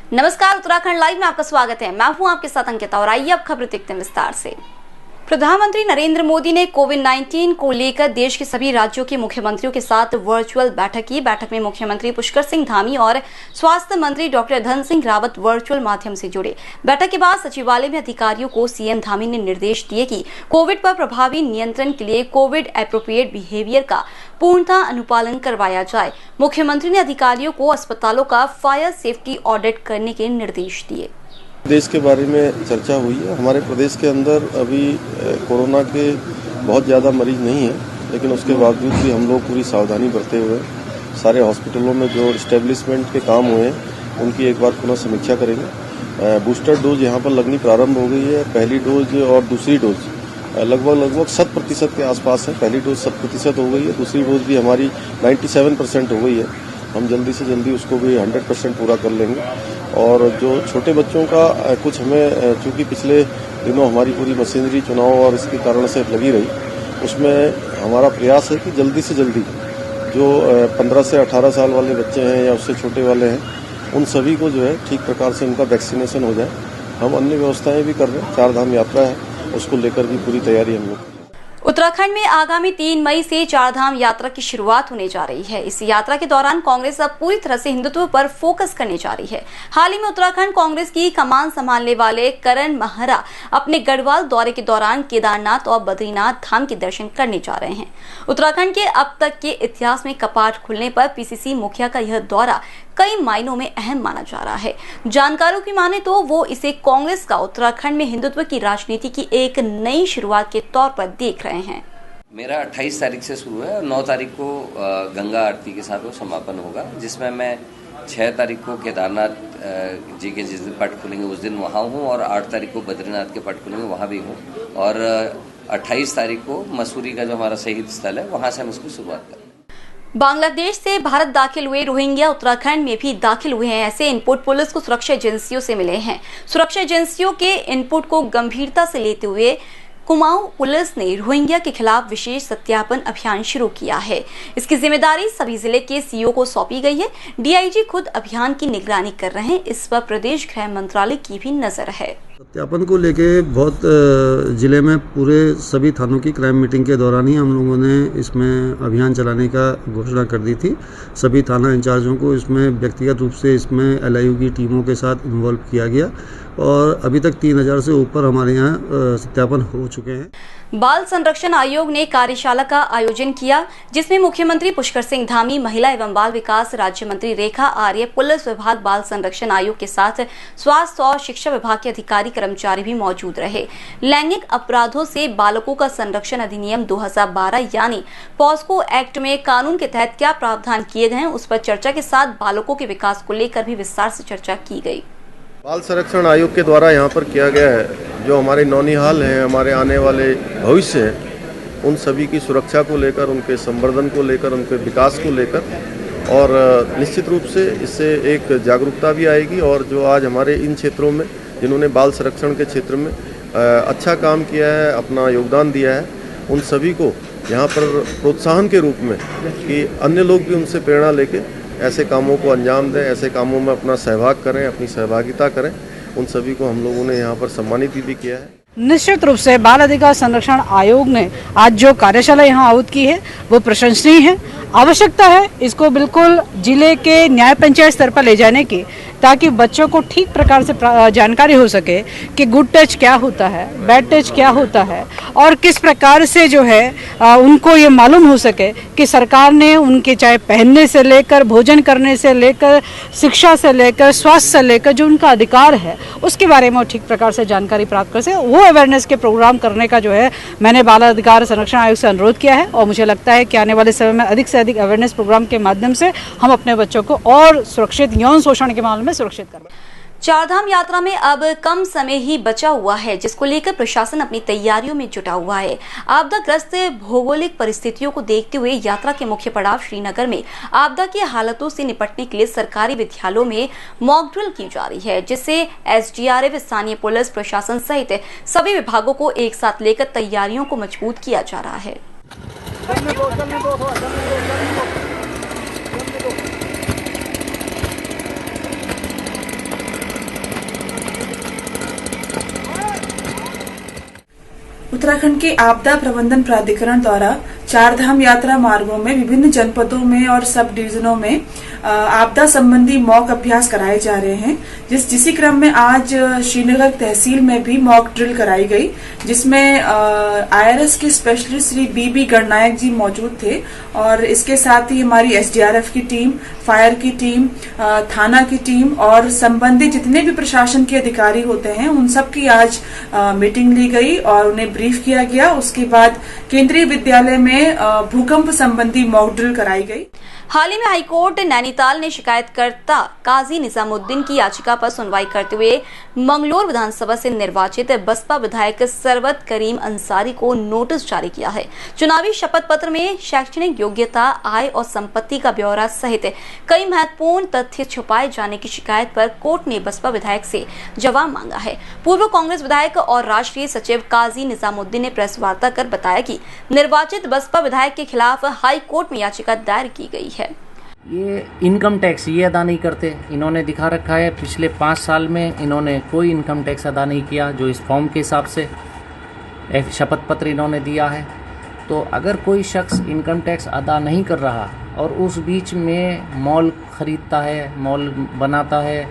नमस्कार, उत्तराखंड लाइव में आपका स्वागत है। मैं हूं आपके साथ अंकिता और आइए अब खबर देखते हैं विस्तार से। प्रधानमंत्री नरेंद्र मोदी ने कोविड-19 को लेकर देश के सभी राज्यों के मुख्यमंत्रियों के साथ वर्चुअल बैठक की। बैठक में मुख्यमंत्री पुष्कर सिंह धामी और स्वास्थ्य मंत्री डॉक्टर धन सिंह रावत वर्चुअल माध्यम से जुड़े। बैठक के बाद सचिवालय में अधिकारियों को सीएम धामी ने निर्देश दिए कि कोविड पर प्रभावी नियंत्रण के लिए कोविड एप्रोप्रिएट बिहेवियर का पूर्णतः अनुपालन करवाया जाए। मुख्यमंत्री ने अधिकारियों को अस्पतालों का फायर सेफ्टी ऑडिट करने के निर्देश दिए। देश के बारे में चर्चा हुई है। हमारे प्रदेश के अंदर अभी कोरोना के बहुत ज़्यादा मरीज नहीं हैं, लेकिन उसके बावजूद भी हम लोग पूरी सावधानी बरते हुए सारे हॉस्पिटलों में जो इस्टेब्लिशमेंट के काम हुए हैं उनकी एक बार पुनः समीक्षा करेंगे। बूस्टर डोज यहाँ पर लगनी प्रारंभ हो गई है। पहली डोज और दूसरी डोज लगभग 100% के आसपास है। पहली डोज 100% हो गई है, दूसरी डोज भी हमारी 97% हो गई है। हम जल्दी से जल्दी उसको भी 100% पूरा कर लेंगे। और जो छोटे बच्चों का कुछ हमें, चूँकि पिछले दिनों हमारी पूरी मशीनरी चुनाव और इसके कारण से लगी रही, उसमें हमारा प्रयास है कि जल्दी से जल्दी जो 15 से 18 साल वाले बच्चे हैं या उससे छोटे वाले हैं, उन सभी को जो है ठीक प्रकार से उनका वैक्सीनेशन हो जाए। हम अन्य व्यवस्थाएं भी कर रहे हैं। 4 धाम यात्रा है, उसको लेकर भी पूरी तैयारी हम लोग। उत्तराखंड में आगामी 3 मई से 4 धाम यात्रा की शुरुआत होने जा रही है। इस यात्रा के दौरान कांग्रेस अब पूरी तरह से हिंदुत्व पर फोकस करने जा रही है। हाल ही में उत्तराखंड कांग्रेस की कमान संभालने वाले करण महरा अपने गढ़वाल दौरे के दौरान केदारनाथ और बद्रीनाथ धाम के दर्शन करने जा रहे हैं। उत्तराखंड के अब तक के इतिहास में कपाट खुलने पर पीसीसी मुखिया का यह दौरा कई मायनों में अहम माना जा रहा है। जानकारों की माने तो वो इसे कांग्रेस का उत्तराखंड में हिंदुत्व की राजनीति की एक नई शुरुआत के तौर पर देख रहे हैं। मेरा 28 तारीख से शुरू है और 9 तारीख को गंगा आरती के साथ वो समापन होगा, जिसमें मैं 6 तारीख को केदारनाथ जी के जिस दिन पट खुलेंगे उस दिन वहाँ हूँ और 8 तारीख को बद्रीनाथ के पट खुलेंगे वहाँ भी हूँ और 28 तारीख को मसूरी का जो हमारा शहीद स्थल है वहाँ से हम इसकी शुरुआत करें। बांग्लादेश से भारत दाखिल हुए रोहिंग्या उत्तराखंड में भी दाखिल हुए हैं। ऐसे इनपुट पुलिस को सुरक्षा एजेंसियों से मिले हैं। सुरक्षा एजेंसियों के इनपुट को गंभीरता से लेते हुए कुमाऊं पुलिस ने रोहिंग्या के खिलाफ विशेष सत्यापन अभियान शुरू किया है। इसकी जिम्मेदारी सभी जिले के सीओ को सौंपी गई है। डीआईजी खुद अभियान की निगरानी कर रहे हैं। इस पर प्रदेश गृह मंत्रालय की भी नजर है। सत्यापन को लेके बहुत जिले में पूरे सभी थानों की क्राइम मीटिंग के दौरान ही हम लोगों ने इसमें अभियान चलाने का घोषणा कर दी थी। सभी थाना इंचार्जों को इसमें व्यक्तिगत रूप से इसमें एलआईयू की टीमों के साथ इन्वॉल्व किया गया और अभी तक 3000 से ऊपर हमारे यहाँ सत्यापन हो चुके हैं। बाल संरक्षण आयोग ने कार्यशाला का आयोजन किया, जिसमें मुख्यमंत्री पुष्कर सिंह धामी, महिला एवं बाल विकास राज्य मंत्री रेखा आर्य, पुलिस विभाग, बाल संरक्षण आयोग के साथ स्वास्थ्य और शिक्षा विभाग के अधिकारी कर्मचारी भी मौजूद रहे। लैंगिक अपराधों से बालकों का संरक्षण अधिनियम 2012 यानी पॉस्को एक्ट में कानून के तहत क्या प्रावधान किए गए हैं, उस पर चर्चा के साथ बालकों के विकास को लेकर भी विस्तार से चर्चा की गई। बाल संरक्षण आयोग के द्वारा यहाँ पर किया गया है, जो हमारे नौनिहाल हैं, हमारे आने वाले भविष्य हैं, उन सभी की सुरक्षा को लेकर, उनके संवर्धन को लेकर, उनके विकास को लेकर और निश्चित रूप से इससे एक जागरूकता भी आएगी। और जो आज हमारे इन क्षेत्रों में जिन्होंने बाल संरक्षण के क्षेत्र में अच्छा काम किया है, अपना योगदान दिया है, उन सभी को यहाँ पर प्रोत्साहन के रूप में कि अन्य लोग भी उनसे प्रेरणा लेके ऐसे कामों को अंजाम दें, ऐसे कामों में अपना सहभाग करें, अपनी सहभागिता करें। उन सभी को हम लोगों ने यहाँ पर सम्मानित भी किया है। निश्चित रूप से बाल अधिकार संरक्षण आयोग ने आज जो कार्यशाला यहाँ आयोजित की है वो प्रशंसनीय है। आवश्यकता है इसको बिल्कुल जिले के न्याय पंचायत स्तर पर ले जाने की, ताकि बच्चों को ठीक प्रकार से जानकारी हो सके कि गुड टच क्या होता है, बैड टच क्या होता है और किस प्रकार से जो है उनको ये मालूम हो सके कि सरकार ने उनके चाहे पहनने से लेकर, भोजन करने से लेकर, शिक्षा से लेकर, स्वास्थ्य से लेकर जो उनका अधिकार है उसके बारे में ठीक प्रकार से जानकारी प्राप्त कर सके। वो अवेयरनेस के प्रोग्राम करने का जो है मैंने बाल अधिकार संरक्षण आयोग से अनुरोध किया है और मुझे लगता है कि आने वाले समय में अधिक से अधिक अवेयरनेस प्रोग्राम के माध्यम से हम अपने बच्चों को और सुरक्षित यौन शोषण के मामले में सुरक्षित कर। 4 धाम यात्रा में अब कम समय ही बचा हुआ है, जिसको लेकर प्रशासन अपनी तैयारियों में जुटा हुआ है। आपदाग्रस्त भौगोलिक परिस्थितियों को देखते हुए यात्रा के मुख्य पड़ाव श्रीनगर में आपदा की हालतों से निपटने के लिए सरकारी विद्यालयों में मॉक ड्रिल की जा रही है, जिससे एसडीआरएफ, स्थानीय पुलिस प्रशासन सहित सभी विभागों को एक साथ लेकर तैयारियों को मजबूत किया जा रहा है। उत्तराखंड के आपदा प्रबंधन प्राधिकरण द्वारा चारधाम यात्रा मार्गों में विभिन्न जनपदों में और सब डिवीजनों में आपदा संबंधी मॉक अभ्यास कराए जा रहे हैं। जिसी क्रम में आज श्रीनगर तहसील में भी मॉक ड्रिल कराई गई, जिसमें IRS के स्पेशलिस्ट श्री BB गणनायक जी मौजूद थे और इसके साथ ही हमारी SDRF की टीम, फायर की टीम, थाना की टीम और संबंधित जितने भी प्रशासन के अधिकारी होते हैं उन सब की आज मीटिंग ली गई और उन्हें ब्रीफ किया गया। उसके बाद केंद्रीय विद्यालय में भूकंप संबंधी मॉक ड्रिल कराई गई। हाल ही में हाईकोर्ट नैनीताल ने शिकायतकर्ता काजी निजामुद्दीन की याचिका पर सुनवाई करते हुए मंगलोर विधानसभा से निर्वाचित बसपा विधायक सरवत करीम अंसारी को नोटिस जारी किया है। चुनावी शपथ पत्र में शैक्षणिक योग्यता, आय और संपत्ति का ब्यौरा सहित कई महत्वपूर्ण तथ्य छुपाए जाने की शिकायत पर कोर्ट ने बसपा विधायक से जवाब मांगा है। पूर्व कांग्रेस विधायक और राष्ट्रीय सचिव काजी निजामुद्दीन ने प्रेस वार्ता कर बताया कि निर्वाचित बसपा विधायक के खिलाफ हाई कोर्ट में याचिका दायर की गई है। ये इनकम टैक्स ये अदा नहीं करते, इन्होंने दिखा रखा है। पिछले 5 साल में इन्होंने कोई इनकम टैक्स अदा नहीं किया जो इस फॉर्म के हिसाब से शपथ पत्र इन्होंने दिया है। तो अगर कोई शख्स इनकम टैक्स अदा नहीं कर रहा और उस बीच में मॉल खरीदता है, मॉल बनाता है,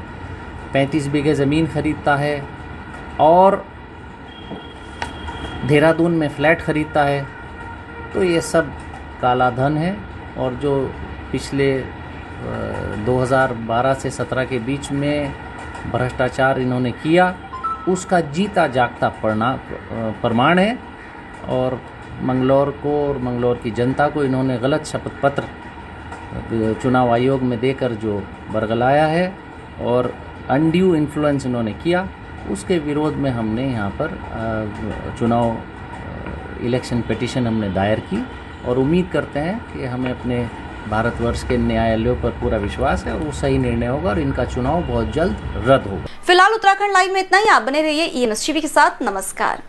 35 बीघे ज़मीन खरीदता है और देहरादून में फ्लैट खरीदता है, तो ये सब काला धन है। और जो पिछले 2012 से 17 के बीच में भ्रष्टाचार इन्होंने किया उसका जीता जागता प्रमाण है। और मंगलौर को और मंगलौर की जनता को इन्होंने गलत शपथ पत्र चुनाव आयोग में देकर जो बरगलाया है और अनड्यू इन्फ्लुएंस इन्होंने किया, उसके विरोध में हमने यहाँ पर चुनाव इलेक्शन पिटीशन हमने दायर की और उम्मीद करते हैं कि हमें अपने भारतवर्ष के न्यायालयों पर पूरा विश्वास है और वो सही निर्णय होगा और इनका चुनाव बहुत जल्द रद्द होगा। फिलहाल उत्तराखंड लाइव में इतना ही। आप बने रहिए EMS टीवी के साथ। नमस्कार।